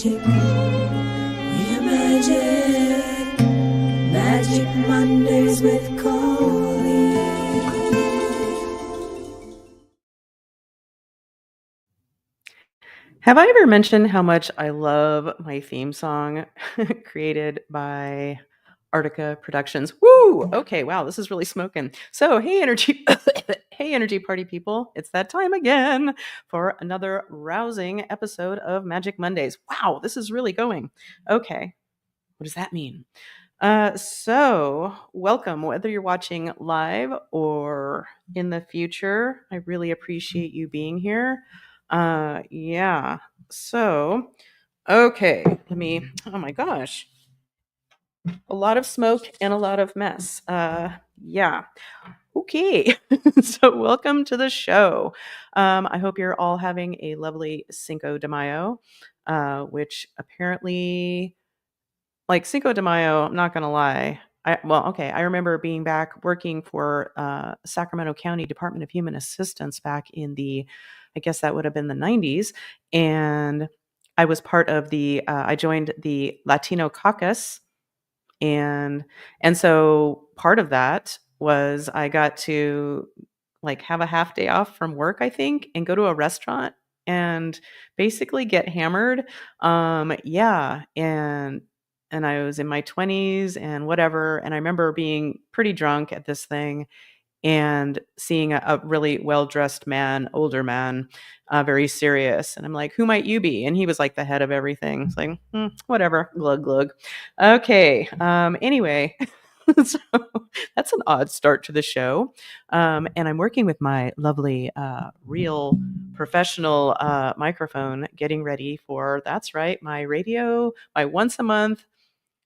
magic. We're magic. Magic Mondays with Coley. Have I ever mentioned how much I love my theme song created by Artica Productions? Woo! Okay, wow, this is really smoking. So, hey, energy, hey, energy party people, it's that time again for another rousing episode of Magic Mondays. Wow, this is really going. Okay, what does that mean? So, welcome, whether you're watching live or in the future. I really appreciate you being here. Yeah. So, okay, oh my gosh, a lot of smoke and a lot of mess. Yeah. Okay. So, welcome to the show. I hope you're all having a lovely Cinco de Mayo, which apparently like Cinco de Mayo, I'm not gonna lie. I remember being back working for Sacramento County Department of Human Assistance back in I guess that would have been the 90s, and I was part of I joined the Latino Caucus, and so part of that was I got to like have a half day off from work, I think, and go to a restaurant and basically get hammered. Yeah, and I was in my 20s and whatever, and I remember being pretty drunk at this thing and seeing a really well-dressed man, older man, very serious. And I'm like, who might you be? And he was like the head of everything. It's like, whatever, glug glug. Okay. Anyway, so that's an odd start to the show. And I'm working with my lovely, real professional microphone, getting ready for, that's right, my once a month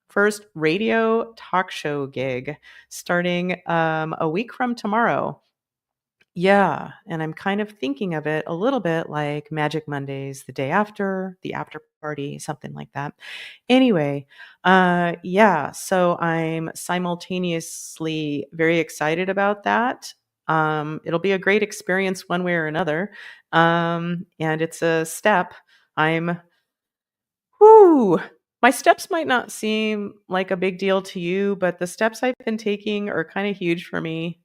first radio talk show gig starting a week from tomorrow. Yeah, and I'm kind of thinking of it a little bit like Magic Mondays, the day after, the after party, something like that. Anyway, yeah, so I'm simultaneously very excited about that. It'll be a great experience one way or another. And it's a step. I'm Whew. My steps might not seem like a big deal to you, but the steps I've been taking are kind of huge for me.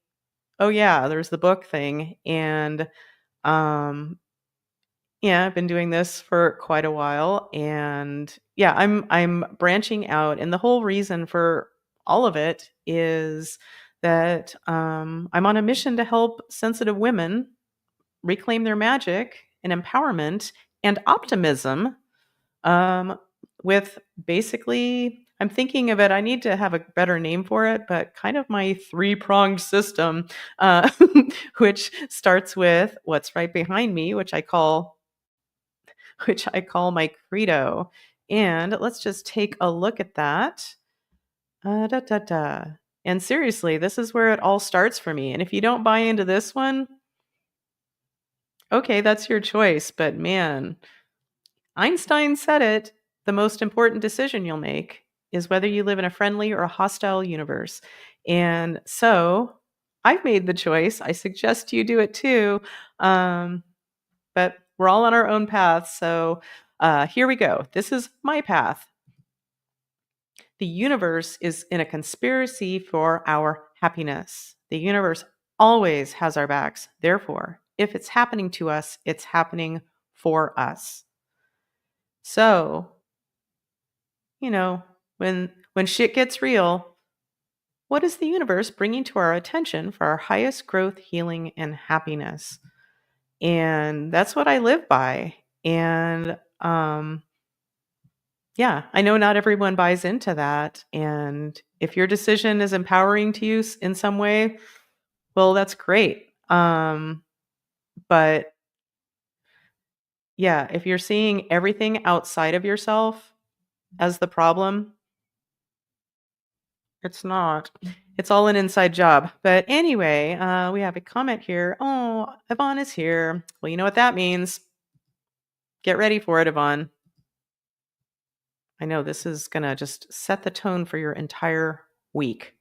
Oh yeah, there's the book thing. And um yeah, I've been doing this for quite a while, and yeah, I'm branching out, and the whole reason for all of it is that I'm on a mission to help sensitive women reclaim their magic and empowerment and optimism, um, with basically, I'm thinking of it, I need to have a better name for it, but kind of my three-pronged system, uh, which starts with what's right behind me, which I call my credo. And let's just take a look at that. Da, da, da. And seriously, this is where it all starts for me. And if you don't buy into this one, okay, that's your choice. But man, Einstein said it, the most important decision you'll make is whether you live in a friendly or a hostile universe. And so I've made the choice. I suggest you do it too. Um, but we're all on our own paths. So here we go. This is my path. The universe is in a conspiracy for our happiness. The universe always has our backs. Therefore, if it's happening to us, it's happening for us. So, you know, when shit gets real, what is the universe bringing to our attention for our highest growth, healing, and happiness? And that's what I live by. And yeah, I know not everyone buys into that. And if your decision is empowering to you in some way, well, that's great. But yeah, if you're seeing everything outside of yourself as the problem, it's not. It's all an inside job. But anyway, we have a comment here. Oh, Yvonne is here. Well, you know what that means. Get ready for it, Yvonne. I know this is going to just set the tone for your entire week.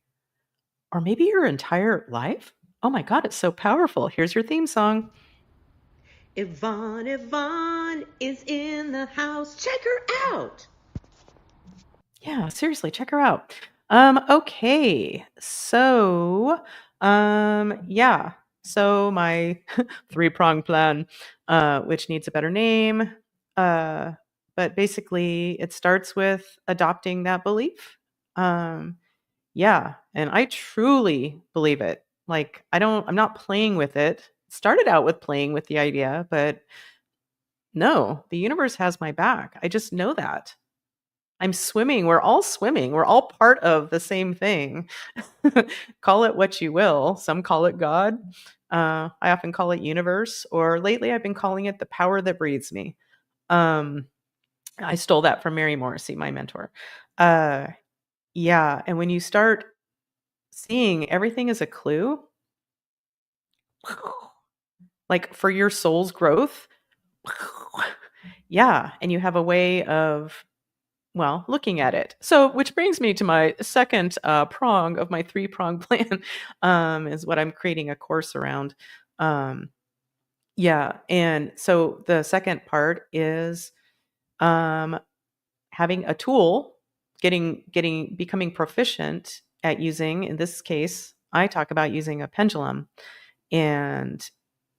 Or maybe your entire life? Oh my God, it's so powerful. Here's your theme song. Yvonne is in the house. Check her out. Yeah, seriously, check her out. Okay. So, yeah. So my three-prong plan, which needs a better name. Uh, but basically it starts with adopting that belief. Um, yeah, and I truly believe it. Like I'm not playing with it. Started out with playing with the idea, but no, the universe has my back. I just know that. I'm swimming. We're all swimming. We're all part of the same thing. Call it what you will. Some call it God. I often call it universe, or lately I've been calling it the power that breathes me. Um, I stole that from Mary Morrissey, my mentor. Uh, yeah, and when you start seeing everything as a clue, like for your soul's growth, yeah, and you have a way of looking at it. So, which brings me to my second prong of my three-prong plan, is what I'm creating a course around. Um, yeah, and so the second part is um, having a tool, becoming proficient at using. In this case, I talk about using a pendulum, and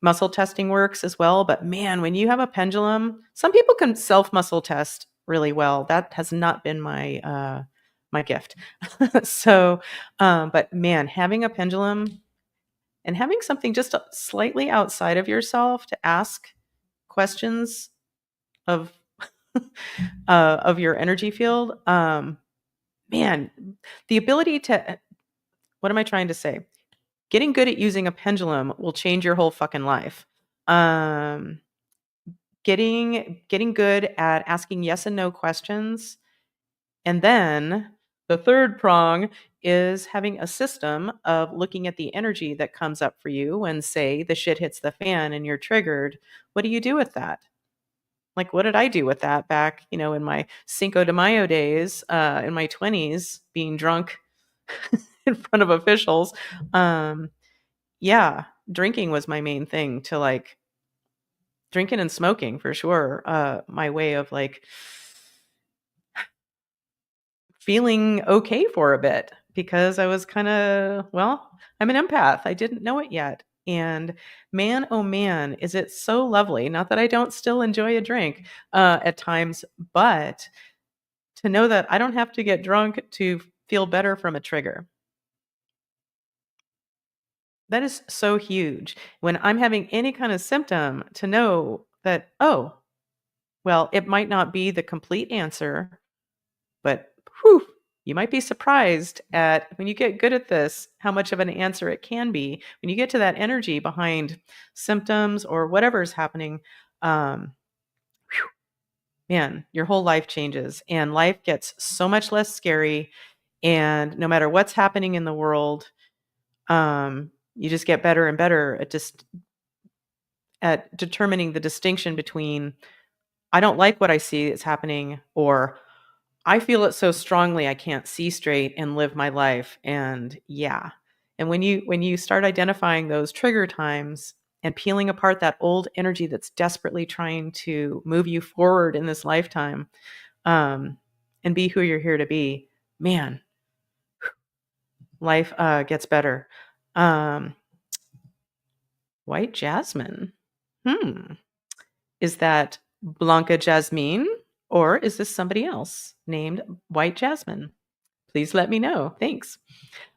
muscle testing works as well. But man, when you have a pendulum, some people can self muscle test really well. That has not been my gift. So, but man, having a pendulum and having something just slightly outside of yourself to ask questions of of your energy field, man, the ability to, what am I trying to say? Getting good at using a pendulum will change your whole fucking life. Um, getting good at asking yes and no questions. And then the third prong is having a system of looking at the energy that comes up for you when, say, the shit hits the fan and you're triggered. What do you do with that? Like, what did I do with that back, in my Cinco de Mayo days, in my 20s, being drunk in front of officials? Yeah, drinking was my main thing, to like drinking and smoking for sure. My way of like feeling okay for a bit, because I was kind of, I'm an empath. I didn't know it yet. And man, oh man, is it so lovely. Not that I don't still enjoy a drink at times, but to know that I don't have to get drunk to feel better from a trigger. That is so huge. When I'm having any kind of symptom, to know that, oh, well, it might not be the complete answer, but whew, you might be surprised at, when you get good at this, how much of an answer it can be. When you get to that energy behind symptoms or whatever's happening, um, man, your whole life changes and life gets so much less scary. And no matter what's happening in the world, you just get better and better at determining the distinction between, I don't like what I see is happening, or I feel it so strongly I can't see straight and live my life. And yeah. And when you start identifying those trigger times and peeling apart that old energy that's desperately trying to move you forward in this lifetime, and be who you're here to be, man, life gets better. Um, White jasmine. Is that Blanca Jasmine, or is this somebody else named White Jasmine? Please let me know. Thanks.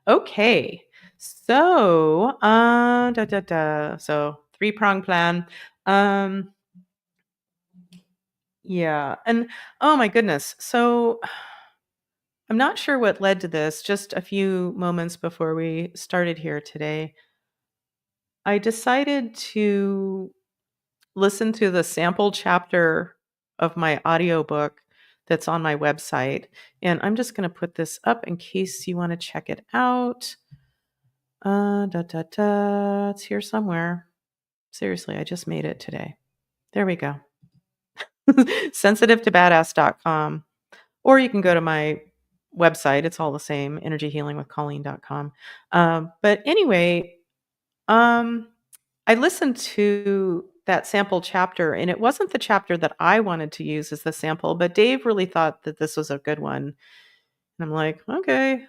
Okay. So, So three-prong plan. Um, yeah. And oh my goodness. So I'm not sure what led to this. Just a few moments before we started here today, I decided to listen to the sample chapter of my audiobook that's on my website. And I'm just going to put this up in case you want to check it out. It's here somewhere. Seriously, I just made it today. There we go. Sensitive-to-badass.com. Or you can go to my website. It's all the same, energyhealingwithcolleen.com. But anyway, I listened to that sample chapter, and it wasn't the chapter that I wanted to use as the sample, but Dave really thought that this was a good one. And I'm like, okay.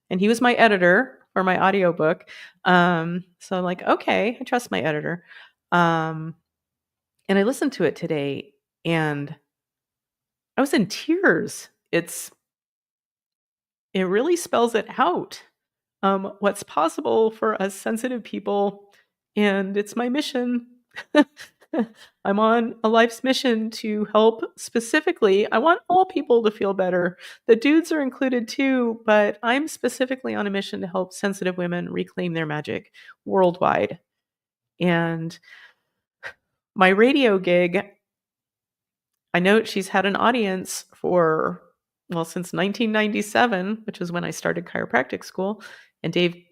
And he was my editor for my audiobook. So I'm like, okay, I trust my editor. And I listened to it today and I was in tears. It really spells it out. What's possible for us sensitive people, and it's my mission. I'm on a life's mission to help specifically. I want all people to feel better. The dudes are included too, but I'm specifically on a mission to help sensitive women reclaim their magic worldwide. And my radio gig, I know she's had an audience for, well, since 1997, which is when I started chiropractic school, and Dave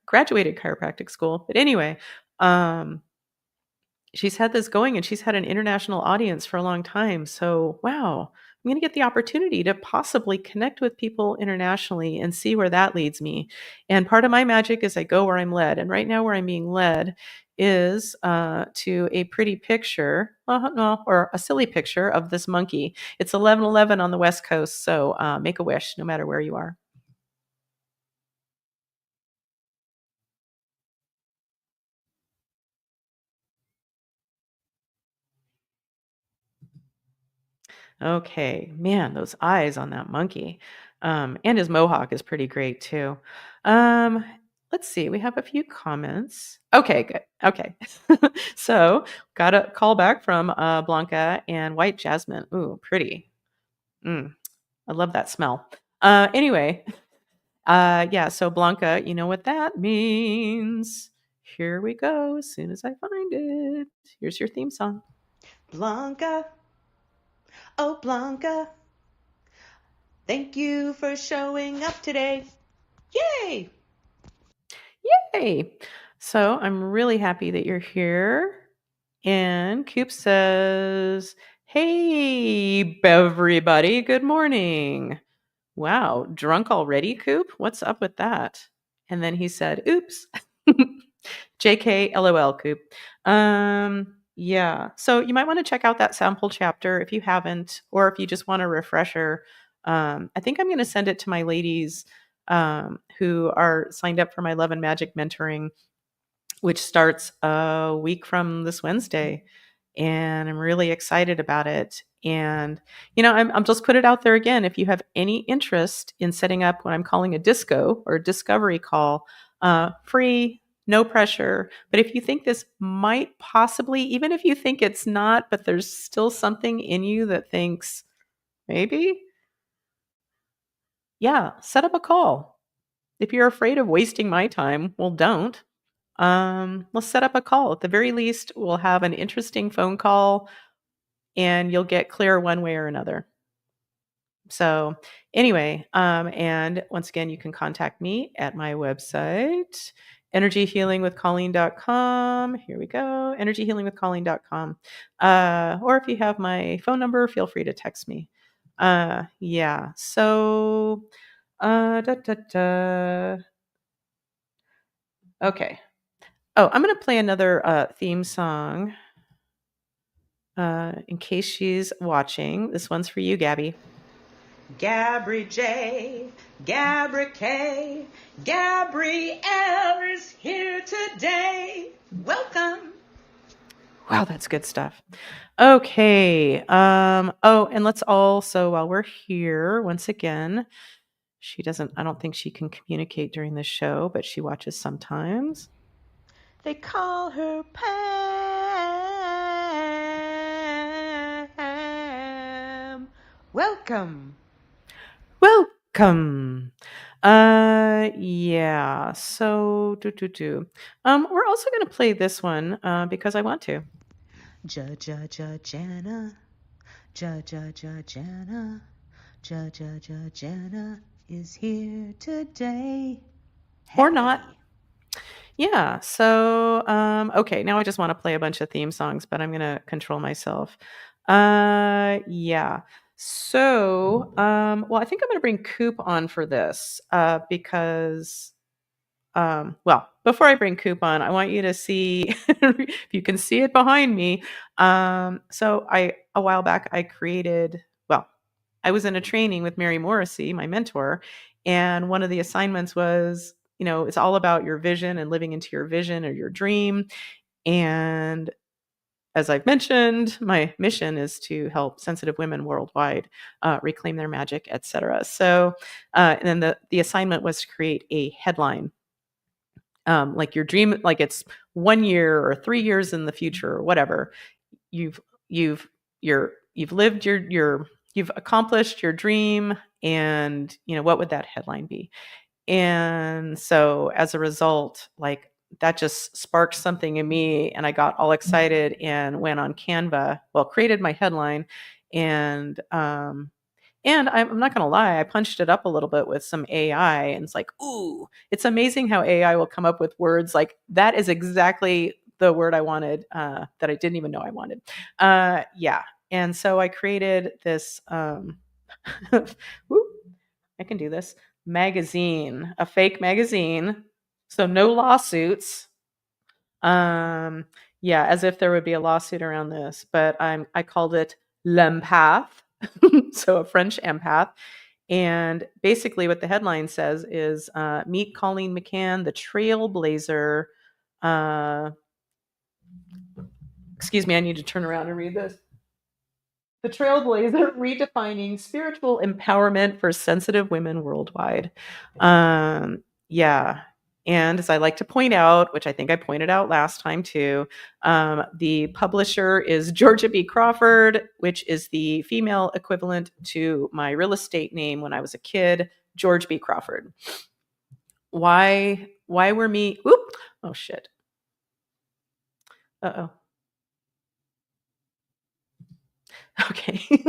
graduated chiropractic school. But anyway, she's had this going and she's had an international audience for a long time. So, wow, I'm going to get the opportunity to possibly connect with people internationally and see where that leads me. And part of my magic is I go where I'm led. And right now, where I'm being led is to a pretty picture, well, no, or a silly picture of this monkey. It's 11:11 on the West Coast. So make a wish no matter where you are. Okay, man, those eyes on that monkey. And his mohawk is pretty great too. Um, let's see, we have a few comments. Okay, good. Okay. So, got a call back from Blanca and white jasmine. Ooh, pretty. Mm, I love that smell. Anyway, yeah, so Blanca, you know what that means. Here we go. As soon as I find it. Here's your theme song. Blanca, oh Blanca, thank you for showing up today. Yay! Yay! So I'm really happy that you're here. And Coop says, hey, everybody, good morning. Wow, drunk already, Coop? What's up with that? And then he said, oops. JK, LOL, Coop. Yeah, so you might want to check out that sample chapter if you haven't, or if you just want a refresher. I think I'm going to send it to my ladies who are signed up for my Love and Magic mentoring, which starts a week from this Wednesday. And I'm really excited about it. And, I'm just put it out there again. If you have any interest in setting up what I'm calling a disco or discovery call, free, no pressure. But if you think this might possibly, even if you think it's not, but there's still something in you that thinks maybe, yeah, set up a call. If you're afraid of wasting my time, well, don't. Let's set up a call. At the very least, we'll have an interesting phone call and you'll get clear one way or another. So anyway, and once again, you can contact me at my website, energyhealingwithcolleen.com. Here we go, energyhealingwithcolleen.com. Or if you have my phone number, feel free to text me. Yeah, so, okay. Oh, I'm going to play another theme song in case she's watching. This one's for you, Gabby. Gabri J, Gabri K, Gabrielle is here today. Welcome. Wow, that's good stuff. Okay. Oh, and let's also, while we're here, once again, I don't think she can communicate during the show, but she watches sometimes. They call her Pam. Welcome. Welcome. Yeah. So, we're also going to play this one because I want to. Jana, Jana, Jana is here today. Or not. Yeah. So, okay. Now I just want to play a bunch of theme songs, but I'm going to control myself. Yeah. So, well, I think I'm going to bring Coop on for this because well, before I bring Coop on, I want you to see if you can see it behind me. So a while back, I was in a training with Mary Morrissey, my mentor, and one of the assignments was, it's all about your vision and living into your vision or your dream. And as I've mentioned, my mission is to help sensitive women worldwide reclaim their magic, etc. So, and then the assignment was to create a headline, like your dream, like it's 1 year or 3 years in the future or whatever. You've you've you've lived you've accomplished your dream, and what would that headline be? And so as a result, like that just sparked something in me, and I got all excited and went on Canva, created my headline, and I'm not going to lie, I punched it up a little bit with some AI, and it's like, ooh, it's amazing how AI will come up with words like that is exactly the word I wanted, that I didn't even know I wanted. Yeah. And so I created this, whoop, I can do this, magazine, a fake magazine. So no lawsuits. Yeah, as if there would be a lawsuit around this, but I called it L'Empath, so a French empath. And basically what the headline says is, meet Colleen McCann, the trailblazer. Excuse me, I need to turn around and read this. The trailblazer redefining spiritual empowerment for sensitive women worldwide. Yeah. And as I like to point out, which I think I pointed out last time too, the publisher is Georgia B. Crawford, which is the female equivalent to my real estate name when I was a kid, George B. Crawford. Why were me? Oop! Oh shit! Uh-oh. Okay.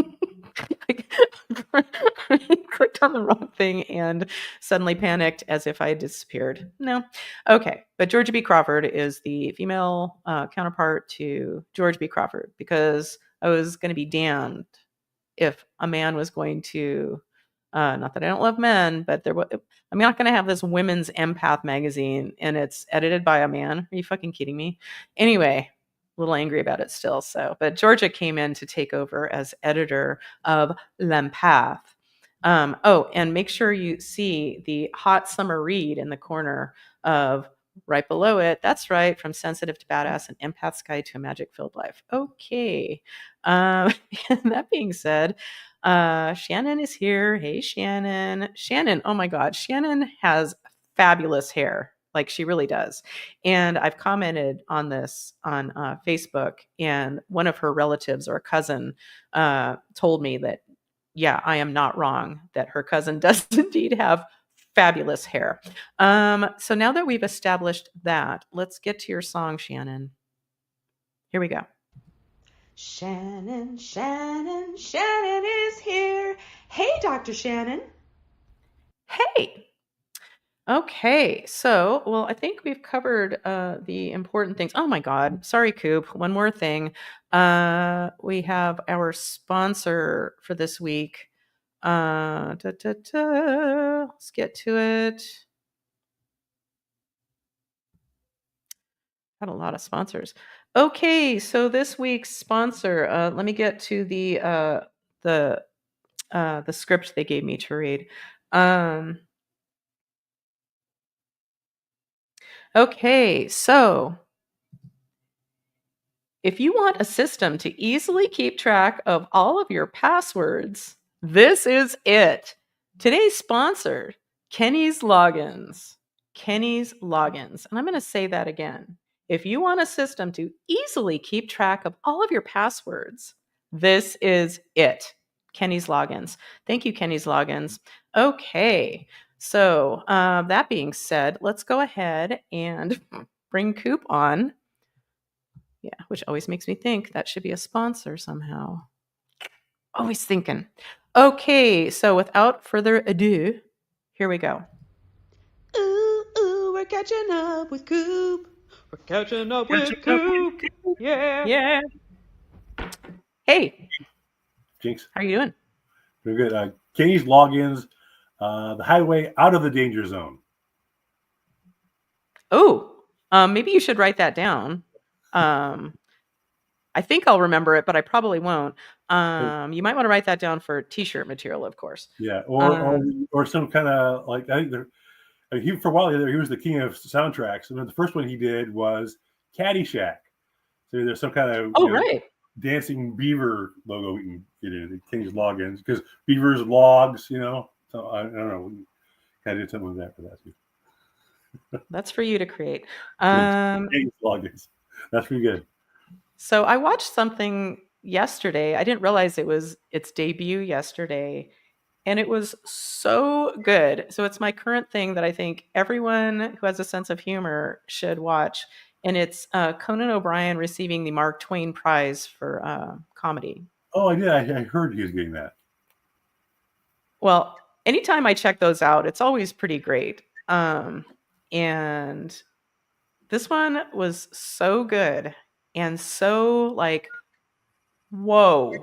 I clicked on the wrong thing and suddenly panicked as if I had disappeared. No. Okay. But Georgia B. Crawford is the female counterpart to George B. Crawford, because I was going to be damned if a man was going to, not that I don't love men, but I'm not going to have this women's empath magazine and it's edited by a man. Are you fucking kidding me? Anyway, a little angry about it still. So, but Georgia came in to take over as editor of L'Empath. And make sure you see the hot summer read in the corner of right below it. That's right, from sensitive to badass, an empath's guide to a magic-filled life. Okay. That being said, Shannon is here. Hey, Shannon. Shannon, oh my God, Shannon has fabulous hair. Like she really does. And I've commented on this on Facebook, and one of her relatives or a cousin told me that, yeah, I am not wrong, that her cousin does indeed have fabulous hair. So now that we've established that, let's get to your song, Shannon. Here we go. Shannon, Shannon, Shannon is here. Hey, Dr. Shannon. Hey. Okay, so, I think we've covered the important things. Oh my God, sorry, Coop. One more thing. We have our sponsor for this week. Let's get to it. Got a lot of sponsors. Okay, so this week's sponsor. Let me get to the script they gave me to read. Okay, so if you want a system to easily keep track of all of your passwords, this is it. Today's sponsor, Kenny's Logins. Kenny's Logins. And I'm going to say that again. If you want a system to easily keep track of all of your passwords, this is it. Kenny's Logins. Thank you, Kenny's Logins. Okay. So that being said, let's go ahead and bring Coop on. Yeah, which always makes me think that should be a sponsor somehow. Always thinking. Okay, so without further ado, here we go. Ooh, ooh, we're catching up with Coop. We're catching up with Coop. Yeah. Yeah. Hey, Jinx, how are you doing? very good. Kenny's Logins, the highway out of the danger zone. Oh, maybe you should write that down. I think I'll remember it, but I probably won't. You might want to write that down for T-shirt material, of course. Yeah, Um, or some kind of like I think he for a while he was the king of soundtracks, and then the first one he did was Caddyshack. So there's some kind of oh, right. dancing beaver logo we can get in. It changes logins because beavers logs, So I don't know. We kind of did something with that for that too. That's for you to create. Change logins. That's pretty good. So I watched something yesterday. I didn't realize it was its debut yesterday, and it was so good. So it's my current thing that I think everyone who has a sense of humor should watch, and it's Conan O'Brien receiving the Mark Twain Prize for comedy. Oh, I did. I heard he was getting that. Well, anytime I check those out, it's always pretty great. And this one was so good and so like, whoa,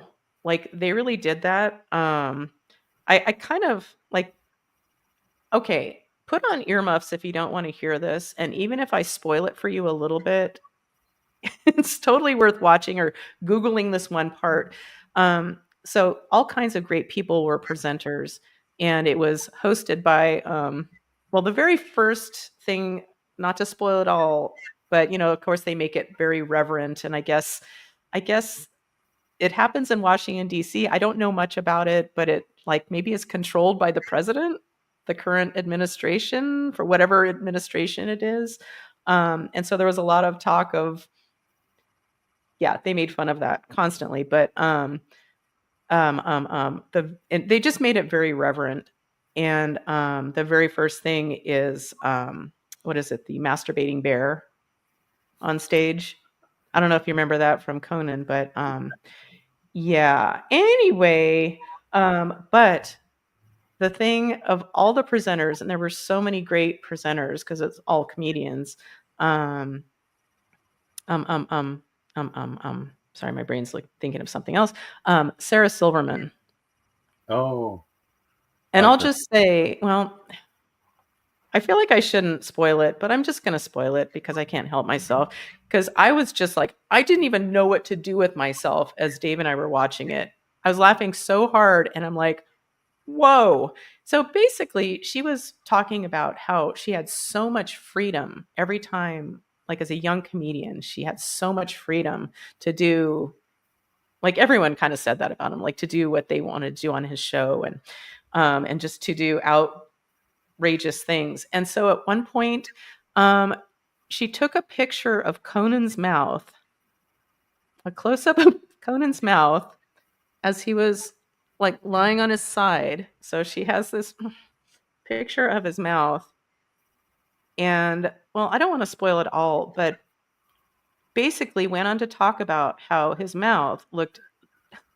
like they really did that. I kind of like, okay, put on earmuffs if you don't want to hear this. And even if I spoil it for you a little bit, it's totally worth watching or Googling this one part. So all kinds of great people were presenters, and it was hosted by, well, the very first thing, not to spoil it all, but of course they make it very reverent, and I guess it happens in Washington D.C. I don't know much about it, but it like maybe is controlled by the president, the current administration, for whatever administration it is. And so there was a lot of talk of, yeah, they made fun of that constantly, but and they just made it very reverent. And the very first thing is what is it? The masturbating bear on stage. I don't know if you remember that from Conan, but yeah. Anyway, but the thing of all the presenters, and there were so many great presenters because it's all comedians. Um, um, um, um, Sorry, my brain's like thinking of something else. Sarah Silverman. Oh, I And like I'll her. just say, well, I feel like I shouldn't spoil it, but I'm just going to spoil it because I can't help myself. Because I was just like, I didn't even know what to do with myself as Dave and I were watching it. I was laughing so hard, and I'm like, whoa. So basically, she was talking about how she had so much freedom every time, like as a young comedian, she had so much freedom to do, like everyone kind of said that about him, like to do what they wanted to do on his show and just to do outrageous things. And so at one point, um, she took a picture of Conan's mouth, a close up of Conan's mouth as he was like lying on his side. So she has this picture of his mouth. And well, I don't want to spoil it all, but basically went on to talk about how his mouth looked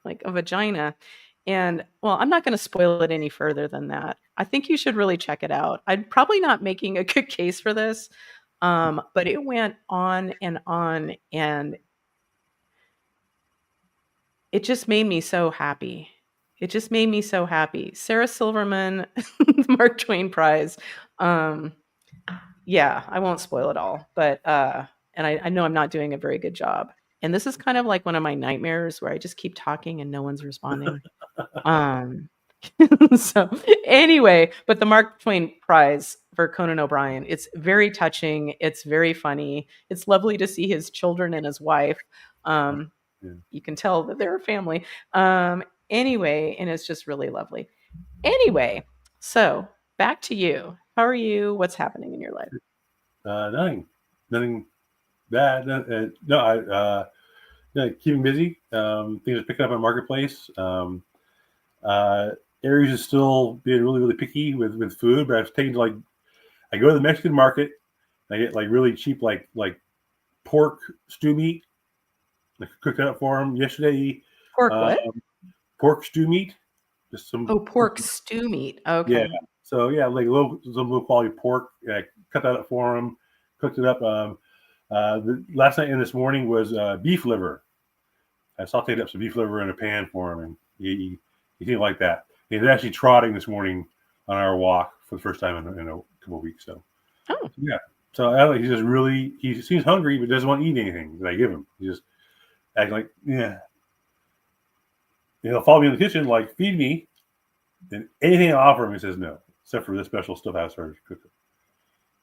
like a vagina. And well, I'm not going to spoil it any further than that. I think you should really check it out. I'm probably not making a good case for this, but it went on, and it just made me so happy. It just made me so happy. Sarah Silverman, the Mark Twain Prize. Um, yeah, I won't spoil it all, but and I know I'm not doing a very good job. And this is kind of like one of my nightmares where I just keep talking and no one's responding. Um, so anyway, but the Mark Twain Prize for Conan O'Brien, it's very touching. It's very funny. It's lovely to see his children and his wife. Um, Yeah. you can tell that they're a family. Anyway, and it's just really lovely. Anyway, so back to you. How are you? What's happening in your life? Nothing bad. No, keeping busy. Things are picking up on marketplace. Aries is still being really, really picky with food, but I've taken I go to the Mexican market. I get like really cheap like pork stew meat. I cooked it up for them yesterday. Pork Uh, what? Pork stew meat, just some Oh, pork stew meat. yeah. Okay. So yeah, like some low quality pork. I cut that up for them, cooked it up. The last night and this morning was beef liver. I sauteed up some beef liver in a pan for him, and he didn't like that. He's actually trotting this morning on our walk for the first time in a couple of weeks. So Oh, yeah, So I don't know, he seems hungry, but doesn't want to eat anything that I give him. He just acting like, yeah. He'll follow me in the kitchen, like, feed me. And anything I offer him, he says no, except for this special stuff I started cooking.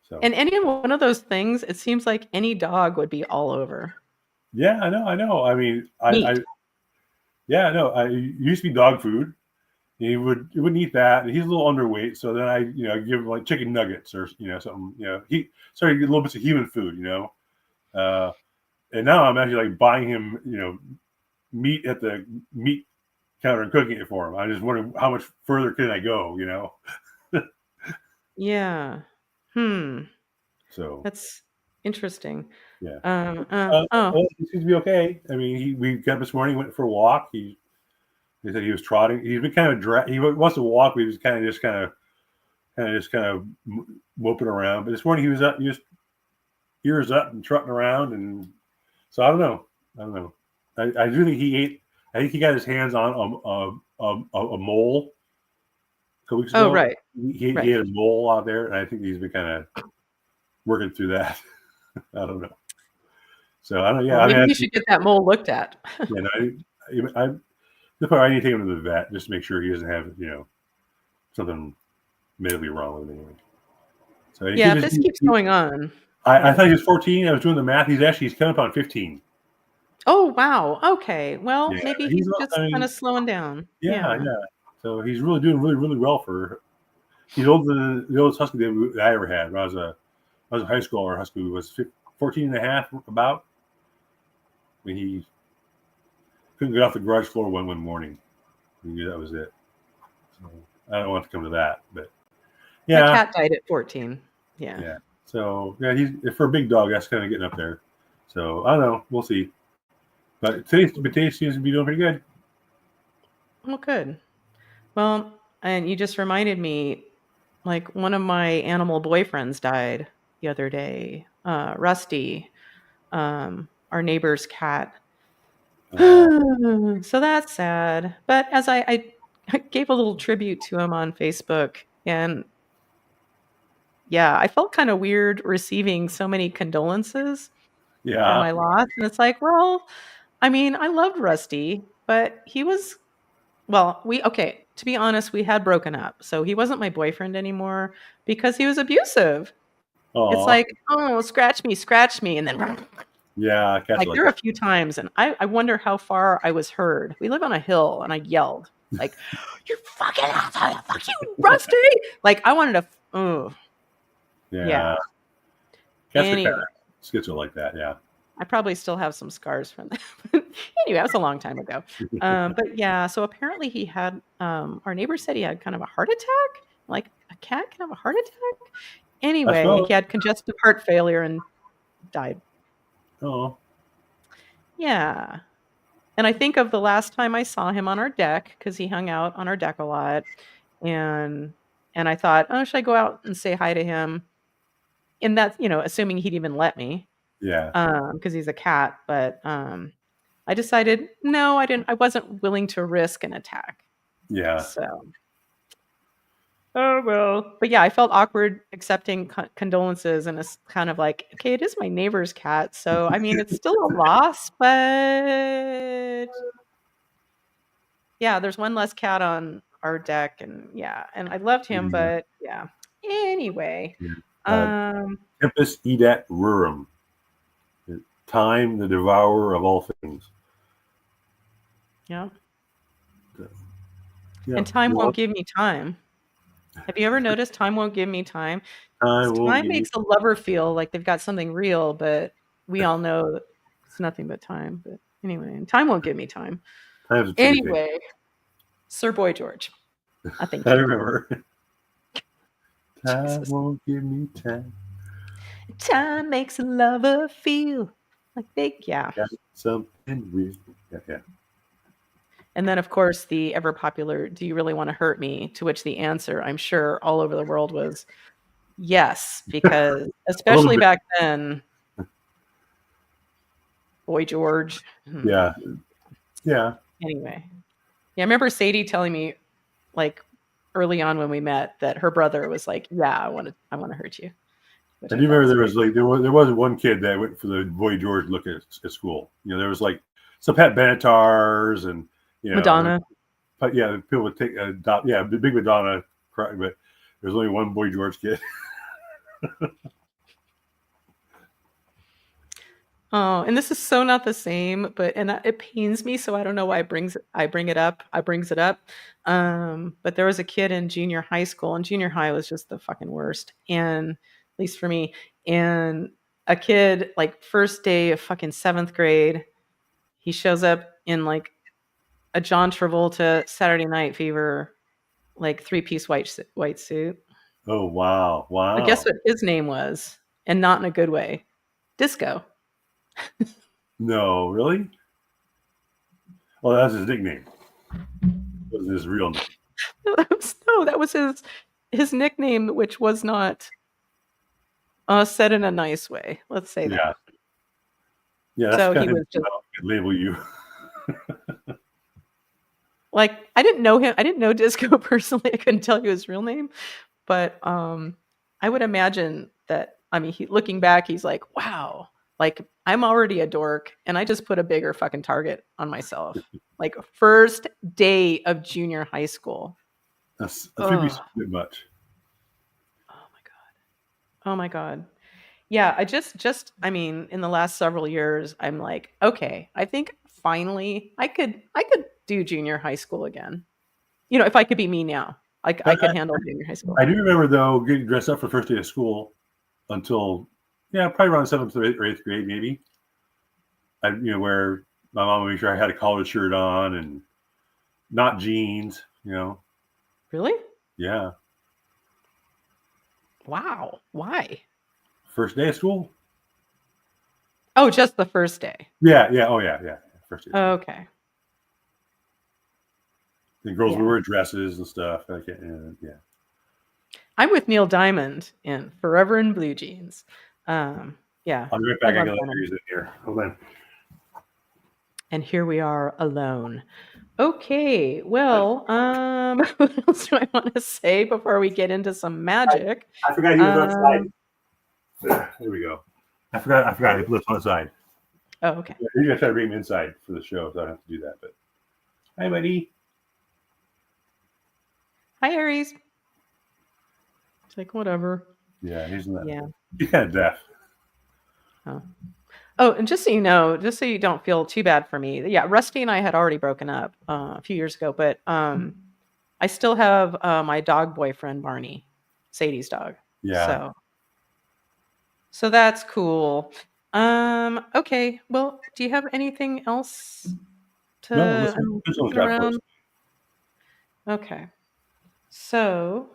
So, And any one of those things, it seems like any dog would be all over. yeah, I know. I mean, Meat. yeah, I know. It used to be dog food. He wouldn't eat that. And he's a little underweight, so then I give him like chicken nuggets or something. He started to get little bits of human food. And now I'm actually like buying him meat at the meat counter and cooking it for him. I just wonder how much further can I go. Yeah. So That's interesting. yeah. Oh, He seems to be okay. I mean, we got up this morning, went for a walk. He said he was trotting. He's been kind of he wants to walk, but he was kind of moping around. But this morning he was up, just ears up and trotting around, and so I don't know. I do think he ate. I think he got his hands on a mole a couple weeks ago. oh, right. He Right. had a mole out there, and I think he's been kind of working through that. I don't know. So I don't. Yeah, Well, maybe you should get that mole looked at. I need to take him to the vet just to make sure he doesn't have something medically wrong with him. So Yeah, if this keeps going on. I thought he was 14. I was doing the math. He's coming up on 15. Oh, wow. Okay. Well, Yeah, maybe he's just kind of slowing down. Yeah. So he's really doing really well for. He's older than the oldest husky that I ever had. When I was a high school, our husky was 14 and a half about. When he couldn't get off the garage floor one morning. We knew that was it. So I don't want to come to that, but yeah. My cat died at 14. Yeah. Yeah. So yeah, he's for a big dog. That's kind of getting up there. So I don't know. We'll see. But today seems to be doing pretty good. Well, good. Well, and you just reminded me, like one of my animal boyfriends died the other day. Rusty, our neighbor's cat. So that's sad. But as I gave a little tribute to him on Facebook, and yeah, I felt kind of weird receiving so many condolences for my loss. And it's like, well, I mean, I loved Rusty, but he was, to be honest, we had broken up. So he wasn't my boyfriend anymore because he was abusive. Aww. It's like, oh, scratch me. And then, yeah, like there were a few times. And I wonder how far I was heard. We live on a hill and I yelled, like, you fucking asshole, fuck you, Rusty. Like I wanted to, oh. Yeah. Cats are kind of schizo like that, yeah. I probably still have some scars from that. Anyway, that was a long time ago. But yeah, so apparently he had, our neighbor said he had kind of a heart attack. Like a cat can have a heart attack. Anyway, he had congestive heart failure and died. Oh. Yeah. And I think of the last time I saw him on our deck, because he hung out on our deck a lot. And I thought, oh, should I go out and say hi to him? And that's, assuming he'd even let me. Yeah. Because he's a cat. But I decided, no, I wasn't willing to risk an attack. Yeah. So. Oh, well. But yeah, I felt awkward accepting condolences. And it's kind of like, okay, it is my neighbor's cat. So, I mean, it's still a loss. But yeah, there's one less cat on our deck. And yeah, and I loved him. But yeah. Anyway. Tempus edat rerum. Time, the devourer of all things. Yeah. And time won't give me time. Have you ever noticed time won't give me time? Time makes a lover feel like they've got something real, but we all know that it's nothing but time. But anyway, and time won't give me time. Anyway, Sir Boy George. I think I remember. Time won't give me time. Time makes a lover feel like got something real. Yeah. And then, of course, the ever popular, do you really want to hurt me? To which the answer, I'm sure, all over the world was yes, because especially back then, Boy George. Yeah. Anyway. Yeah, I remember Sadie telling me, like, early on when we met that her brother was like, yeah, I want to hurt you. which I I do thought remember was great. there was one kid that went for the Boy George look at school. There was like some Pat Benetars and Madonna. but yeah, people would take the big Madonna, but there's only one Boy George kid. Oh, and this is so not the same, but it pains me, so I don't know why I bring it up. I brings it up. But there was a kid in junior high school, and junior high was just the fucking worst, and at least for me. And a kid, like first day of fucking seventh grade, he shows up in like a John Travolta Saturday Night Fever, like three-piece white suit. Oh wow, But guess wow! what his name was, and not in a good way, Disco. No, really? Well, that's his nickname. That was his real name. That was his nickname, which was not said in a nice way. Let's say Yeah, that. yeah. That's So kind he of was just how I could label you. like, I didn't know him. I didn't know Disco personally. I couldn't tell you his real name, but I would imagine that. I mean, looking back, he's like, wow, like I'm already a dork, and I just put a bigger fucking target on myself. Like first day of junior high school. That's a three piece Oh, bit much. oh my god. Oh my god. Yeah, I I mean, in the last several years, I'm like, okay, I think finally I could do junior high school again. If I could be me now, I I, could handle junior high I school. do remember though getting dressed up for the first day of school until probably around seventh or eighth grade maybe. Where my mom would make sure I had a collared shirt on and not jeans. Really? Yeah. Wow. Why? First day of school. Oh, just the first day. Yeah, yeah, oh yeah, yeah. First day of school. Okay. The girls would Yeah. wear dresses and stuff. Yeah. I'm with Neil Diamond in Forever in Blue Jeans. Yeah. I'll be right I back. I love got to Diamond. use it here. Hold on. And here we are alone. Okay, well, what else do I want to say before we get into some magic? I forgot he was Um, outside. There we go. I forgot he lives on the side. oh, okay. Yeah, you're gonna try to bring him inside for the show, so I don't have to do that. But hi, buddy. Hi, Aries. It's like, whatever. Yeah, he's not. Yeah. He's kind of deaf. Oh, and just so you know, just so you don't feel too bad for me, yeah, Rusty and I had already broken up a few years ago, but I still have my dog boyfriend, Barney, Sadie's dog. Yeah. So that's cool. Okay, well, do you have anything else to No, this I'm one's looking got around? first. Okay. So,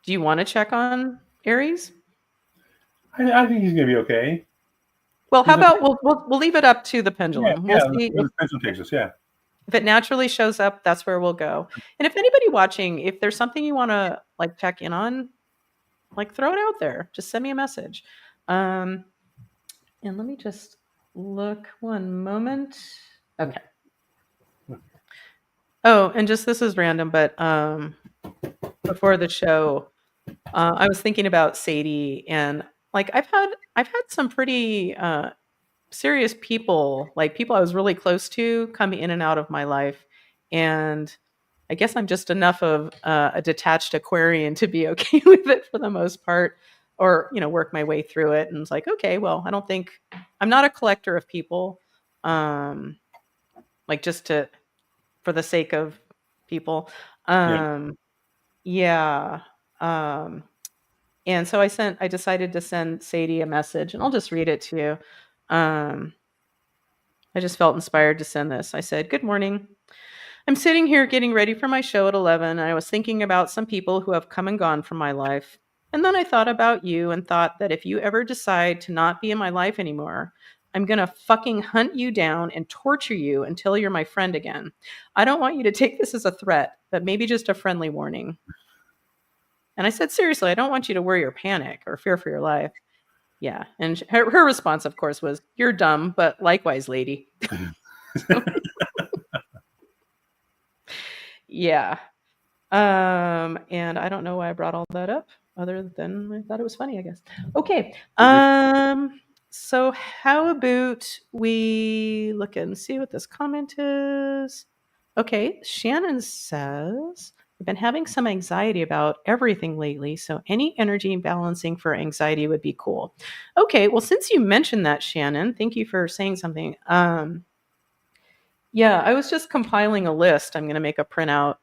do you want to check on Aries? I think he's gonna be okay. Well, how He's okay. about we'll leave it up to the Yeah, pendulum. yeah. We'll see The pencil takes us. Yeah. if it naturally shows up, that's where we'll go. And if anybody watching, if there's something you want to like check in on, like throw it out there. Just send me a message. And let me just look one moment. Okay. Oh, and just this is random, but before the show, I was thinking about Sadie, and like I've had some pretty serious people, like people I was really close to, come in and out of my life, and I guess I'm just enough of a detached Aquarian to be okay with it for the most part, or work my way through it. And it's like, okay, well, I'm not a collector of people, like just for the sake of people. Yeah. Yeah. Um, and so I decided to send Sadie a message, and I'll just read it to you. I just felt inspired to send this. I said, "Good morning. I'm sitting here getting ready for my show at 11, and I was thinking about some people who have come and gone from my life. And then I thought about you and thought that if you ever decide to not be in my life anymore, I'm going to fucking hunt you down and torture you until you're my friend again. I don't want you to take this as a threat, but maybe just a friendly warning." And I said, "Seriously, I don't want you to worry or panic or fear for your life." Yeah. And her response, of course, was, "You're dumb, but likewise, lady." Yeah. And I don't know why I brought all that up. other than I thought it was funny, I guess. Okay. So how about we look and see what this comment is? Okay, Shannon says, I've been having some anxiety about everything lately, so any energy balancing for anxiety would be cool. Okay, well, since you mentioned that, Shannon, thank you for saying something. Yeah, I was just compiling a list. I'm going to make a printout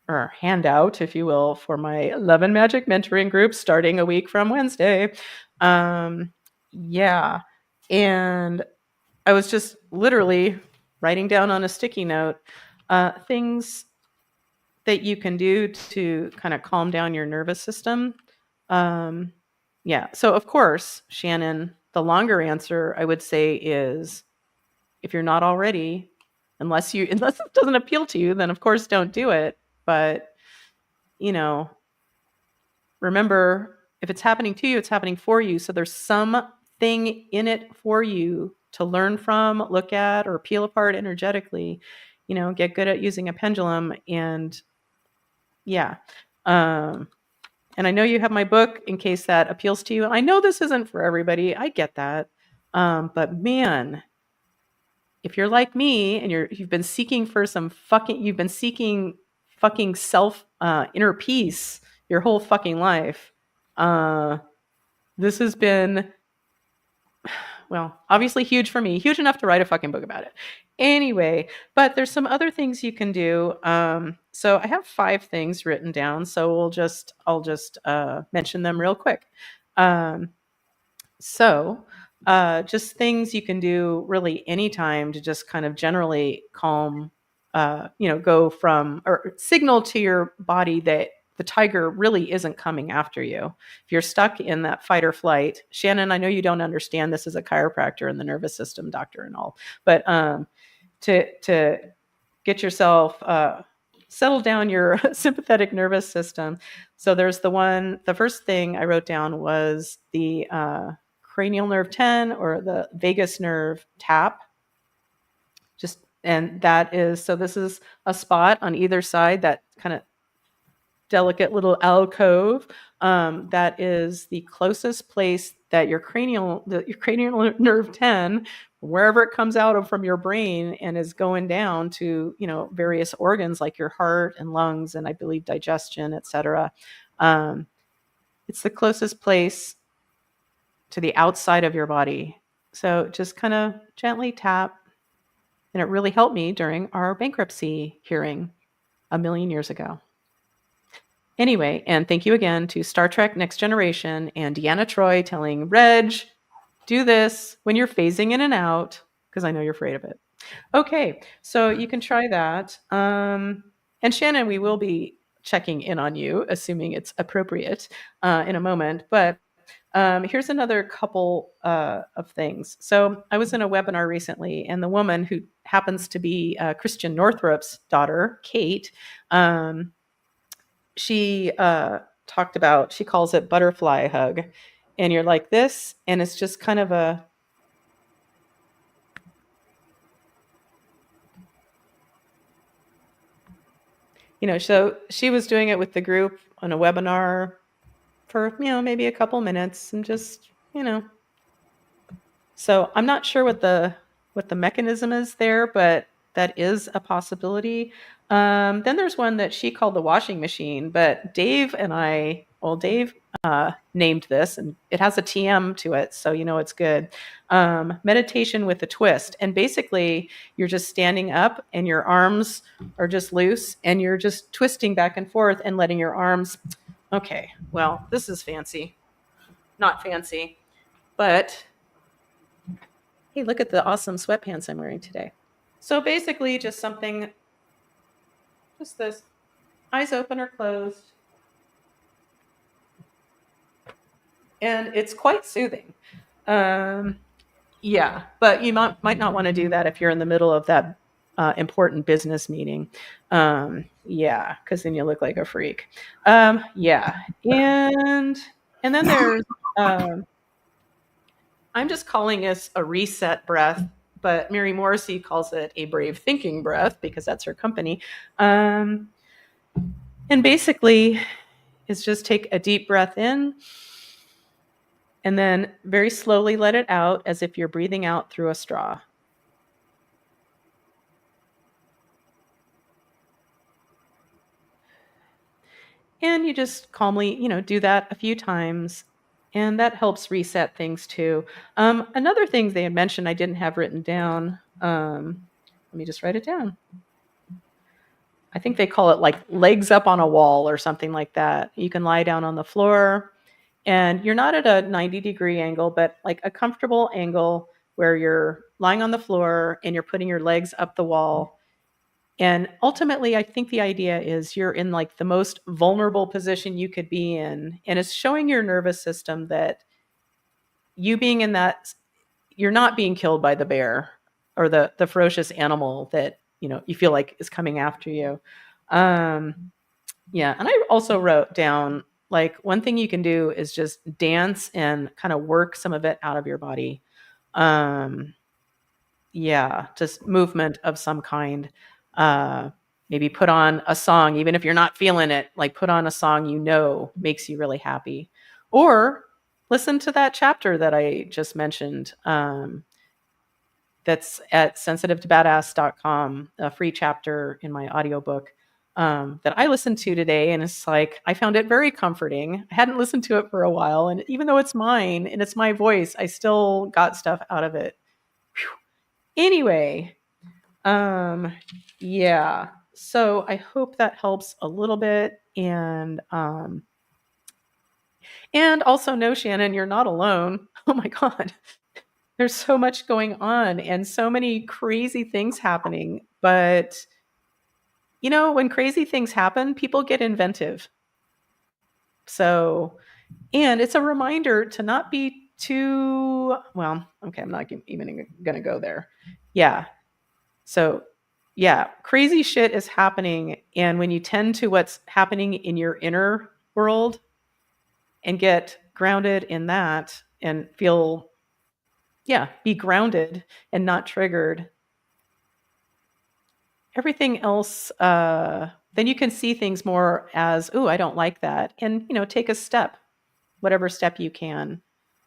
or handout, if you will, for my Love and Magic mentoring group starting a week from Wednesday. Yeah. And I was just literally writing down on a sticky note things that you can do to kind of calm down your nervous system. Yeah. So, of course, Shannon, the longer answer I would say is if you're not already, unless it doesn't appeal to you, then of course don't do it. But, remember, if it's happening to you, it's happening for you. So there's something in it for you to learn from, look at, or peel apart energetically. Get good at using a pendulum. And yeah. And I know you have my book in case that appeals to you. I know this isn't for everybody. I get that. But man, if you're like me and you've been seeking fucking self inner peace your whole fucking life, this has been, well, obviously huge for me, huge enough to write a fucking book about it. Anyway, but there's some other things you can do. So I have 5 things written down. So I'll just mention them real quick. So just things you can do really anytime to just kind of generally calm, go from or signal to your body that the tiger really isn't coming after you. If you're stuck in that fight or flight, Shannon, I know you don't understand this as a chiropractor and the nervous system doctor and all, but to get yourself settle down your sympathetic nervous system. So there's the first thing I wrote down was the cranial nerve 10 or the vagus nerve tap. And that is, so this is a spot on either side, that kind of delicate little alcove. That is the closest place that your cranial nerve 10, wherever it comes out of from your brain and is going down to, various organs like your heart and lungs and I believe digestion, etc. It's the closest place to the outside of your body. So just kind of gently tap. And it really helped me during our bankruptcy hearing a million years ago. Anyway, and thank you again to Star Trek Next Generation and Deanna Troi telling Reg, do this when you're phasing in and out, because I know you're afraid of it. Okay, so you can try that. And Shannon, we will be checking in on you, assuming it's appropriate in a moment. But here's another couple of things. So I was in a webinar recently, and the woman who happens to be Christian Northrup's daughter, Kate, she talked about, she calls it butterfly hug. And you're like this, and it's just kind of a, so she was doing it with the group on a webinar for, maybe a couple minutes and just, So I'm not sure what the mechanism is there, but that is a possibility. Then there's one that she called the washing machine, but Dave named this, and it has a TM to it, so it's good. Meditation with a twist. And basically, you're just standing up and your arms are just loose and you're just twisting back and forth and letting your arms... Okay, well, this is fancy. Not fancy, but... Hey, look at the awesome sweatpants I'm wearing today. So basically just something, just this, eyes open or closed. And it's quite soothing. Yeah, but you might not want to do that if you're in the middle of that important business meeting. Yeah, because then you look like a freak. Yeah, and then there's... I'm just calling this a reset breath, but Mary Morrissey calls it a brave thinking breath because that's her company. And basically, is just take a deep breath in and then very slowly let it out as if you're breathing out through a straw. And you just calmly, do that a few times. And that helps reset things too. Another thing they had mentioned I didn't have written down. Let me just write it down. I think they call it like legs up on a wall or something like that. You can lie down on the floor and you're not at a 90-degree angle, but like a comfortable angle where you're lying on the floor and you're putting your legs up the wall. And ultimately, I think the idea is you're in like the most vulnerable position you could be in. And it's showing your nervous system that you being in that, you're not being killed by the bear or the ferocious animal that, you feel like is coming after you. Yeah. And I also wrote down like one thing you can do is just dance and kind of work some of it out of your body. Yeah, just movement of some kind. Maybe put on a song, even if you're not feeling it, like put on a song makes you really happy. Or listen to that chapter that I just mentioned. That's at sensitive2badass.com, a free chapter in my audiobook that I listened to today. And it's like, I found it very comforting. I hadn't listened to it for a while. And even though it's mine and it's my voice, I still got stuff out of it. Whew. Anyway, yeah. So I hope that helps a little bit. And also know, Shannon, you're not alone. Oh my God. There's so much going on and so many crazy things happening. But, when crazy things happen, people get inventive. So, and it's a reminder to not be too, well, okay, I'm not even going to go there. Yeah. So, yeah, crazy shit is happening. And when you tend to what's happening in your inner world and get grounded in that and feel, be grounded and not triggered, everything else, then you can see things more as, oh, I don't like that. And, take a step, whatever step you can,